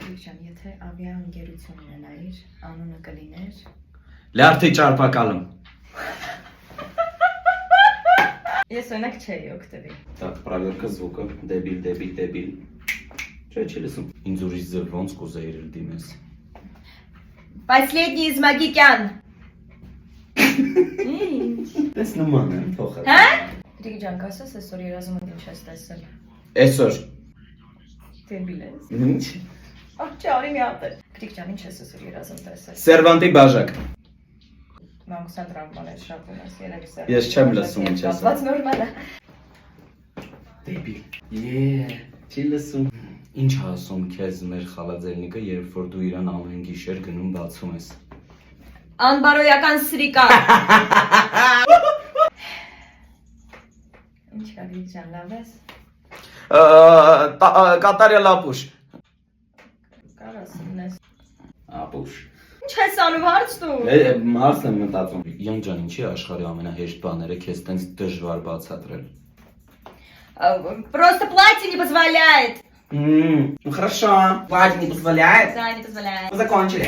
Գրիգ ջան, եթե ավիաընկերություն ունենայիր, անունը կլիներ Լյարդի ճարպակալում։ Ես օրինակ չէի օգտվի։ Так, проверка звука. Դեբիլ, դեբիլ, դեբիլ։ Չի լսում։ Ինձ ուրիշ ձև ոնց կուզեիր դիմես։ Последний из Магикян։ Դες նման եմ թողել։ Հա? Գրիգ ջան, կասես այսօր երազումդ ինչ ես տեսել։ Այսօր։ Դեբիլ ես։ Ինչ։ Ահ, արի մի հատ։ Գրիգ ջան, ինչ ես այսօր երազում տեսել։ Սերվանտի բաժակ։ Մամուսան տրամբաներ շապում ես, երևի սեր։ Ես չեմ լսում ինչ ես։ Բայց նորմալ է։ Դեբիլ։ Չի լսում։ Ինչ ասում քեզ մեր խալաձելնիկը, երբ որ դու իրան ամեն գիշեր գնում բացում ես։ Անբարոյական սրիկա։ Ինչ կա Գրիգ ջան, լավ ես։ Կատարյալ ապուշ։ Կարաս ունես։ Ապուշ։ Ինչ ես անում հարց դու։ Մարս եմ մտածում։ Յան ջան, ինչի աշխարհի ամենահեշտ բաները քեզ տենց դժվար բացատրել։ Просто платье не позволяет. Ну хорошо. Платье не позволяет. Да, не позволяет. Мы закончили.